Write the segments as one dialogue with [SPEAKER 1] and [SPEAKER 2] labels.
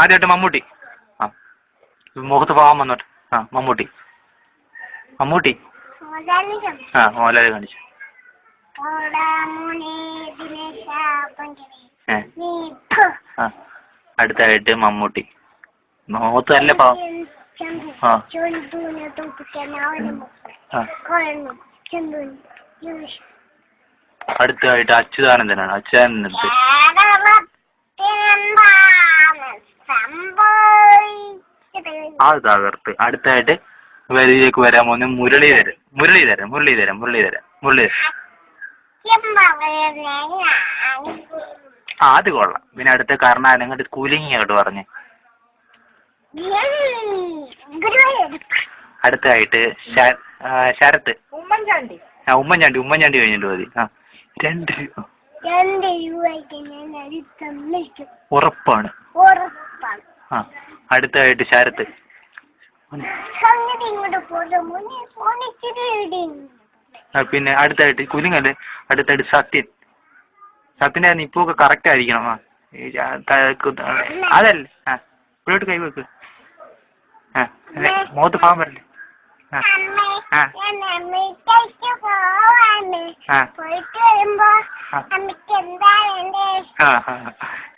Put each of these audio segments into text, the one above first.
[SPEAKER 1] ആദ്യമായിട്ട് മമ്മൂട്ടി. ആ മുഖത്ത് പോകാൻ വന്നോട്ടെ. ആ മമ്മൂട്ടി. മമ്മൂട്ടി. ആ മോഹൻലാൽ കാണിച്ചു. ആ അടുത്തായിട്ട് മമ്മൂട്ടി. മുഖത്ത് നല്ല പാവം. ആ അടുത്തായിട്ട് അച്യുതാനന്ദനാണ്. അച്യുതാനന്ദൻ ആ തകർത്ത്. അടുത്തായിട്ട് വരിയിലേക്ക് വരാൻ പോകുന്ന മുരളീധരൻ. മുരളീധരൻ മുരളീധരൻ മുരളീധരൻ മുരളീധരൻ. ആ അത് കൊള്ളാം. പിന്നെ അടുത്ത കർണാടക അങ്ങോട്ട് കുലുങ്ങി അങ്ങോട്ട് പറഞ്ഞ്. അടുത്തായിട്ട് ശരത്ത്.
[SPEAKER 2] ഉമ്മൻചാണ്ടി.
[SPEAKER 1] ആ ഉമ്മൻചാണ്ടി. ഉമ്മൻചാണ്ടി കഴിഞ്ഞിട്ട് മതി. ആ 2 ഉറപ്പാണ്. ആ അടുത്തായിട്ട് ശരത്ത്. പിന്നെ അടുത്തായിട്ട് കുലുങ്ങല്ലേ. അടുത്തായിട്ട് സത്യൻ. സത്യൻ്റെ ഇപ്പൊ ഒക്കെ കറക്റ്റ് ആയിരിക്കണം. ആ അതല്ലേ. ആ ഇപ്പോഴോട്ട് കൈ വെക്ക്. ആ മുഖത്ത് പാവം വരല്ലേ. ആ ആ ആ ആ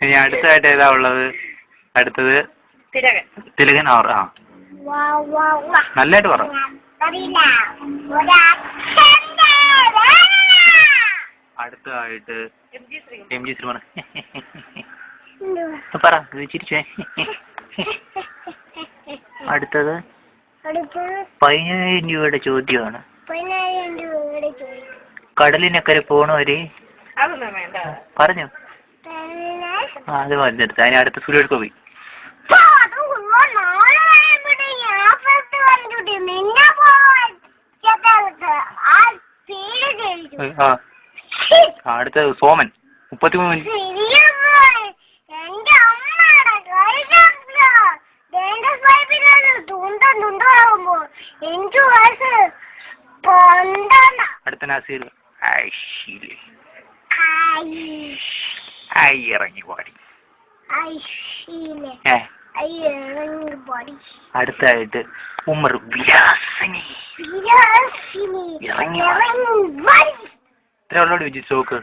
[SPEAKER 1] ഇനി അടുത്തായിട്ട് ഏതാ ഉള്ളത്? അടുത്തത് തിലകൻ. അവർ ആ നല്ലതായിട്ട് പറ. അടുത്തതായിട്ട് MG ശ്രീകുമാർ. പറ ചിരിച്ചേ. അടുത്തത് 15,000 രൂപയുടെ ചോദ്യമാണ്. കടലിനക്കരെ പോണവര് പറഞ്ഞു. ആ അത് വന്നെടുത്ത്. അതിന് അടുത്ത സുരേഷ് ഗോപി. ആ അടുത്തത് സോമൻ. 33 മിനിറ്റ്. അടുത്ത നസീർ. ഇറങ്ങി പാടി. അടുത്തായിട്ട് ഉമർ വിലാസിനി. ഇറങ്ങി ഇത്ര ഉള്ളോട് വിജയിച്ചു നോക്ക്.